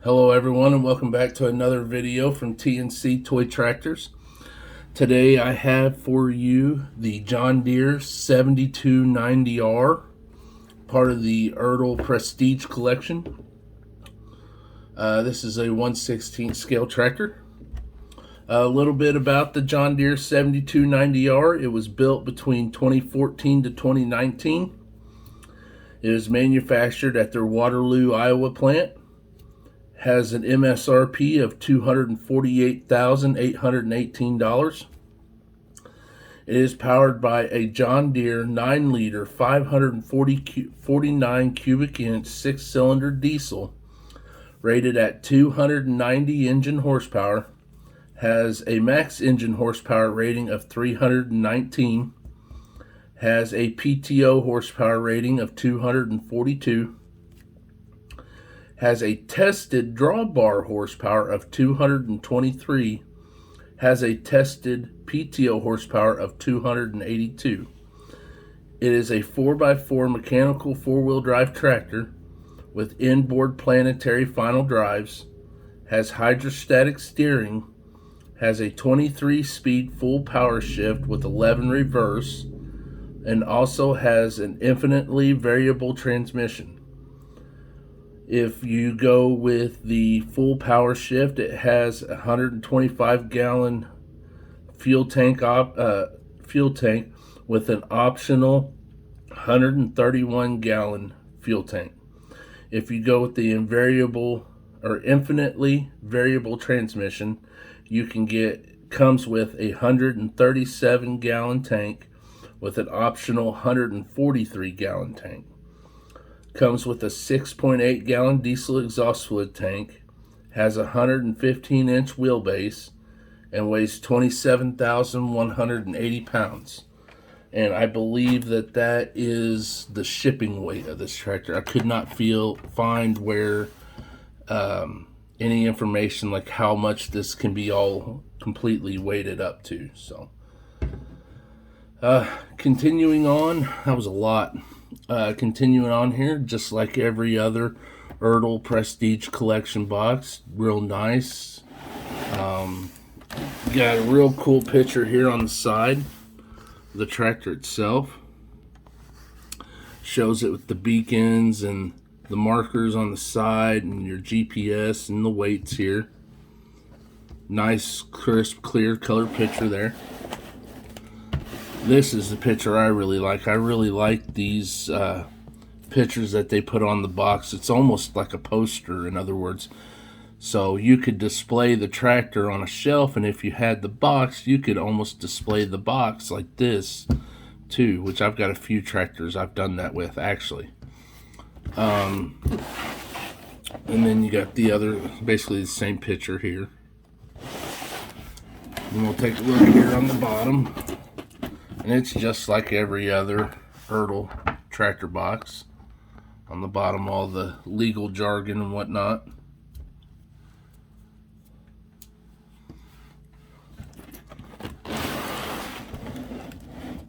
Hello everyone and welcome back to another video from TNC Toy Tractors. Today I have for you the John Deere 7290R, part of the Ertl Prestige collection. This is a 1/16 scale tractor. A little bit about the John Deere 7290R. It was built between 2014 to 2019. It is manufactured at their Waterloo, Iowa plant. Has an MSRP of $248,818. It is powered by a John Deere 9-liter 549 cubic inch 6-cylinder diesel rated at 290 engine horsepower. Has a max engine horsepower rating of 319. Has a PTO horsepower rating of 242. Has a tested drawbar horsepower of 223, has a tested PTO horsepower of 282. It is a 4x4 mechanical four-wheel drive tractor with inboard planetary final drives, has hydrostatic steering, has a 23-speed full power shift with 11 reverse, and also has an infinitely variable transmission. If you go with the full power shift, it has a 125-gallon fuel tank with an optional 131-gallon fuel tank. If you go with the invariable or infinitely variable transmission, you can comes with a 137-gallon tank with an optional 143-gallon tank. Comes with a 6.8 gallon diesel exhaust fluid tank, has a 115-inch wheelbase, and weighs 27,180 pounds. And I believe that is the shipping weight of this tractor. I could not find where any information like how much this can be all completely weighted up to. So continuing on, that was a lot. Continuing on here, just like every other Ertl Prestige collection box, real nice. Got a real cool picture here on the side of the tractor itself. Shows it with the beacons and the markers on the side and your GPS and the weights here. Nice, crisp, clear color picture there. This is the picture I really like. I really like these pictures that they put on the box. It's almost like a poster, in other words. So you could display the tractor on a shelf, and if you had the box, you could almost display the box like this too, which I've got a few tractors I've done that with, actually. And then you got the other, basically the same picture here. And we'll take a look here on the bottom. And it's just like every other Ertl tractor box. On the bottom, all the legal jargon and whatnot.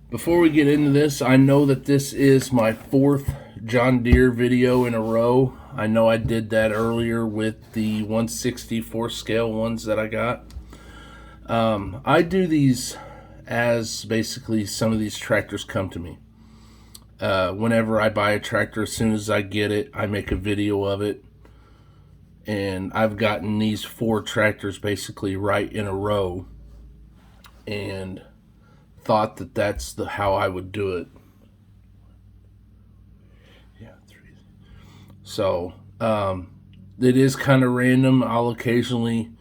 Before we get into this, I know that this is my 4th John Deere video in a row. I know I did that earlier with the 1/64 scale ones that I got. I do these as basically some of these tractors come to me. Whenever I buy a tractor, as soon as I get it, I make a video of it. And I've gotten these 4 tractors basically right in a row and thought that that's how I would do it. Yeah, 3. So it is kind of random. I'll occasionally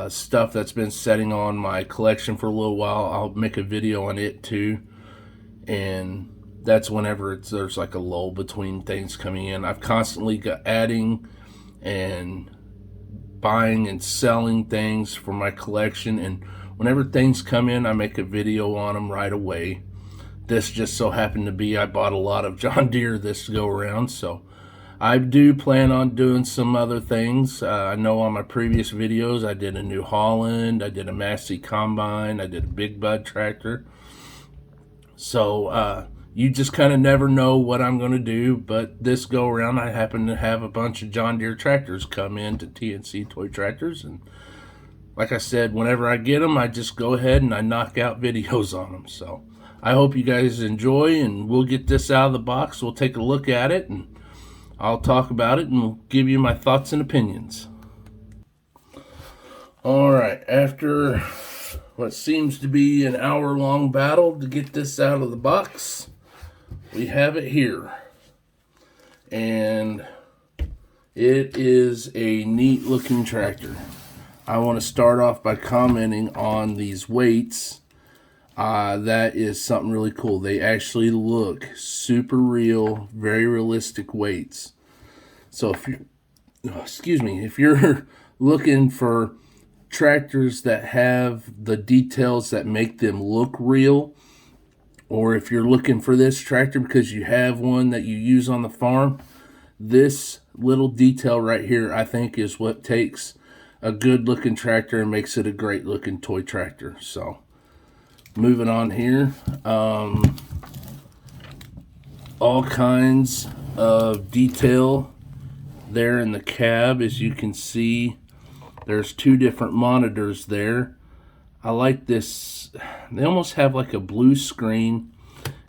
stuff that's been sitting on my collection for a little while, I'll make a video on it too, and that's whenever there's like a lull between things coming in. I've constantly got adding and buying and selling things for my collection, and whenever things come in, I make a video on them right away. This just so happened to be I bought a lot of John Deere this go around, so I do plan on doing some other things. I know on my previous videos I did a New Holland, I did a Massey Combine, I did a Big Bud tractor. So you just kind of never know what I'm going to do. But this go around, I happen to have a bunch of John Deere tractors come in to TNC Toy Tractors, and like I said, whenever I get them, I just go ahead and I knock out videos on them. So I hope you guys enjoy, and we'll get this out of the box. We'll take a look at it, and I'll talk about it, and we'll give you my thoughts and opinions. All right, after what seems to be an hour-long battle to get this out of the box, we have it here. And it is a neat-looking tractor. I want to start off by commenting on these weights. That is something really cool. They actually look super real, very realistic weights. So if you, if you're looking for tractors that have the details that make them look real, or if you're looking for this tractor because you have one that you use on the farm, this little detail right here, I think, is what takes a good looking tractor and makes it a great looking toy tractor. So moving on here, all kinds of detail there in the cab. As you can see, there's two different monitors there. I like this. They almost have like a blue screen,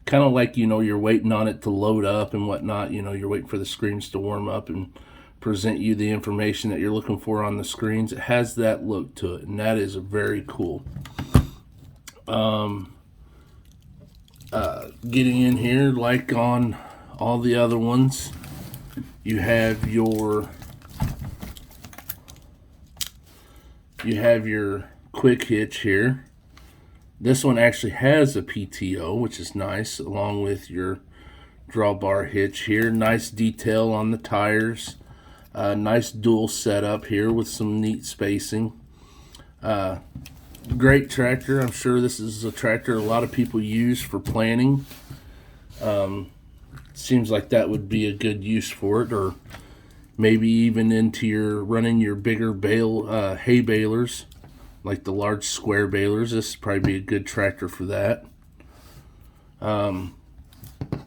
kind of like, you know, you're waiting on it to load up and whatnot. You know, you're waiting for the screens to warm up and present you the information that you're looking for on the screens. It has that look to it, and that is very cool. Getting in here, like on all the other ones, you have your quick hitch here. This one actually has a PTO, which is nice, along with your drawbar hitch here. Nice detail on the tires. Nice dual setup here with some neat spacing. Great tractor. I'm sure this is a tractor a lot of people use for planting. Seems like that would be a good use for it, or maybe even into running your bigger hay balers, like the large square balers. This would probably be a good tractor for that.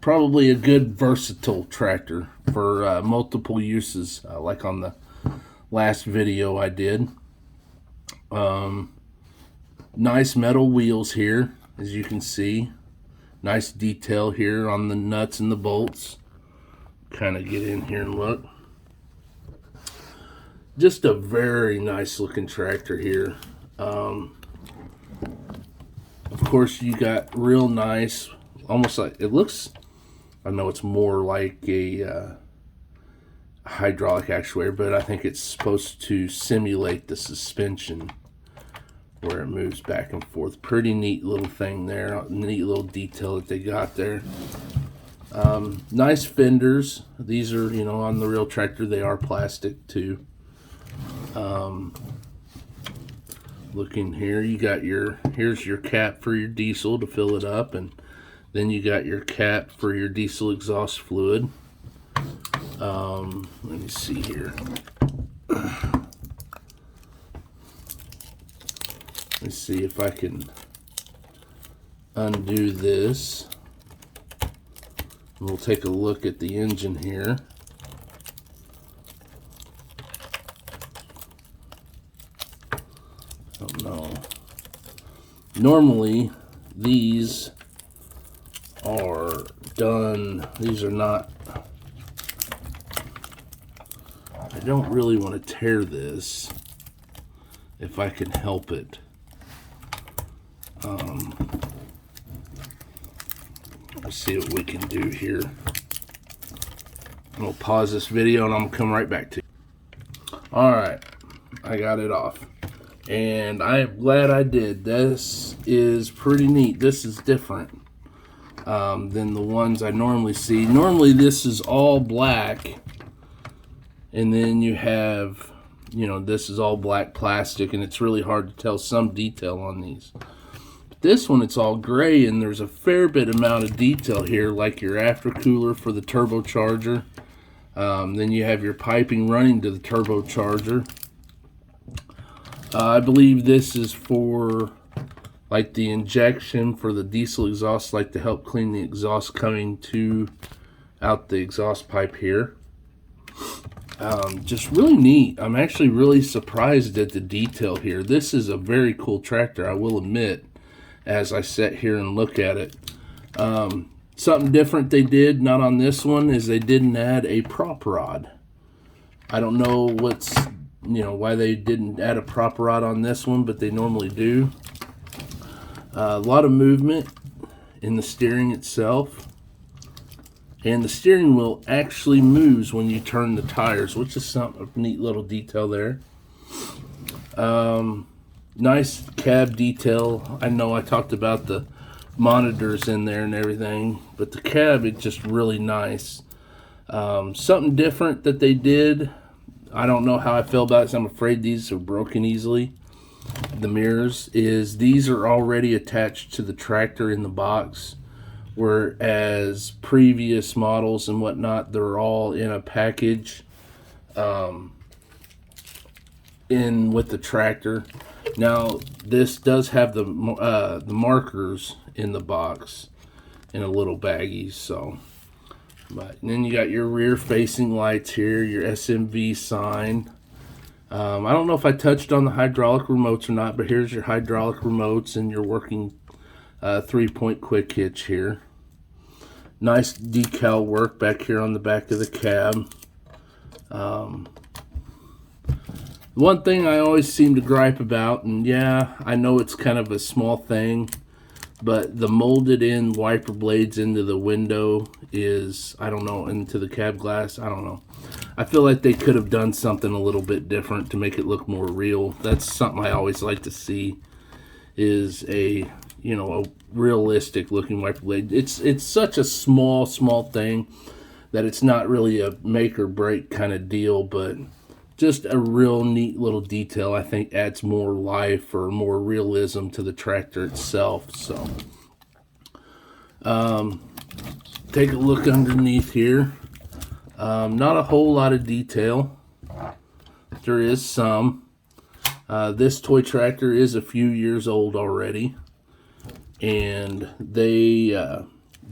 Probably a good versatile tractor for multiple uses, like on the last video I did. Nice metal wheels here, as you can see. Nice detail here on the nuts and the bolts. Kind of get in here and look. Just a very nice looking tractor here. Of course, you got real nice, almost like, it looks, I know it's more like a hydraulic actuator, but I think it's supposed to simulate the suspension where it moves back and forth. Pretty neat little thing there. Neat little detail that they got there. Nice fenders. These are, you know, on the real tractor, they are plastic too. Looking here, you got here's your cap for your diesel to fill it up, and then you got your cap for your diesel exhaust fluid. Let me see here. Let's see if I can undo this. We'll take a look at the engine here. Oh no. Normally these are done, these are not, I don't really want to tear this if I can help it. Let's see what we can do here. We'll pause this video and I'm gonna come right back to you. Alright, I got it off. And I am glad I did. This is pretty neat. This is different than the ones I normally see. Normally this is all black, and then you have, you know, this is all black plastic, and it's really hard to tell some detail on these. But this one, it's all gray, and there's a fair bit amount of detail here, like your aftercooler for the turbocharger. Then you have your piping running to the turbocharger. I believe this is for like the injection for the diesel exhaust, like to help clean the exhaust coming out the exhaust pipe here. Just really neat. I'm actually really surprised at the detail here. This is a very cool tractor, I will admit, as I sit here and look at it. Something different they did, not on this one, is they didn't add a prop rod. I don't know why they didn't add a prop rod on this one, but they normally do. A lot of movement in the steering itself. And the steering wheel actually moves when you turn the tires, which is a neat little detail there. Nice cab detail. I know I talked about the monitors in there and everything, but the cab is just really nice. Something different that they did, I don't know how I feel about it, so I'm afraid these are broken easily. The mirrors is these are already attached to the tractor in the box, whereas previous models and whatnot, they're all in a package in with the tractor. Now this does have the markers in the box in a little baggie. So, but then you got your rear facing lights here, your SMV sign. I don't know if I touched on the hydraulic remotes or not, but here's your hydraulic remotes and your working 3-point quick hitch here. Nice decal work back here on the back of the cab. One thing I always seem to gripe about, and yeah, I know it's kind of a small thing, but the molded in wiper blades into the window is, I don't know, into the cab glass, I don't know. I feel like they could have done something a little bit different to make it look more real. That's something I always like to see, is a realistic looking wiper blade. It's such a small thing that it's not really a make or break kind of deal, but just a real neat little detail, I think, adds more life or more realism to the tractor itself. So take a look underneath here. Not a whole lot of detail. There is some. This toy tractor is a few years old already, and they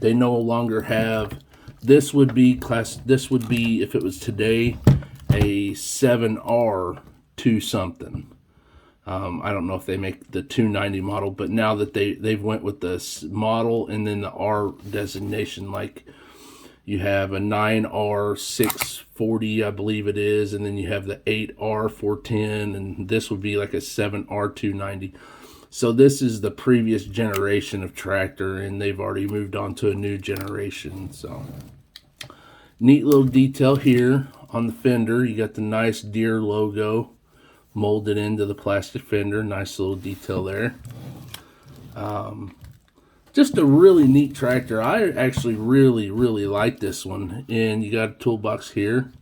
no longer have. This would be if it was today, a 7R 2 something. I don't know if they make the 290 model, but now that they've went with this model and then the R designation, like you have a 9R 640, I believe it is, and then you have the 8R 410, and this would be like a 7R 290. So this is the previous generation of tractor, and they've already moved on to a new generation. So neat little detail here on the fender. You got the nice Deere logo molded into the plastic fender. Nice little detail there. Just a really neat tractor. I actually really like this one. And you got a toolbox here.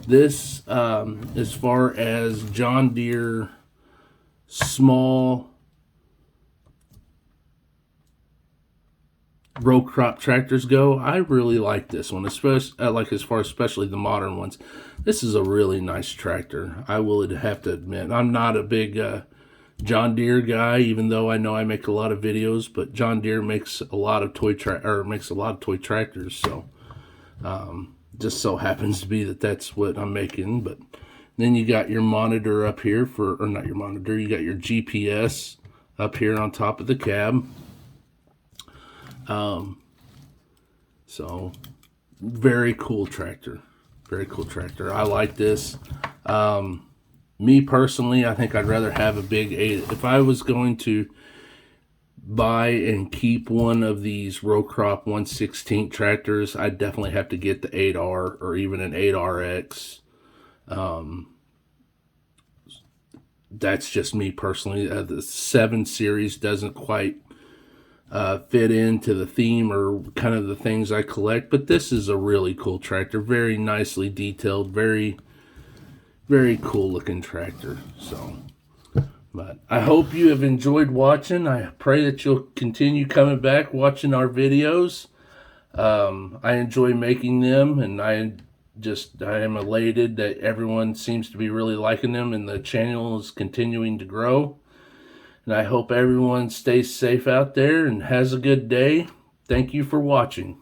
This, as far as John Deere small row crop tractors go, I really like this one, especially the modern ones. This is a really nice tractor. I will have to admit, I'm not a big John Deere guy, even though I know I make a lot of videos, but John Deere makes a lot of toy tractors. So just so happens to be that's what I'm making. But then you got your monitor up here or not your monitor, you got your GPS up here on top of the cab. So very cool tractor. Very cool tractor. I like this. Me personally, I think I'd rather have a big 8. If I was going to buy and keep one of these row crop 1/16 tractors, I'd definitely have to get the 8R or even an 8RX. That's just me personally. The 7 series doesn't quite fit into the theme or kind of the things I collect, but this is a really cool tractor. Very nicely detailed, very cool looking tractor. So, but I hope you have enjoyed watching. I pray that you'll continue coming back watching our videos. I enjoy making them, and I am elated that everyone seems to be really liking them, and the channel is continuing to grow. And I hope everyone stays safe out there and has a good day. Thank you for watching.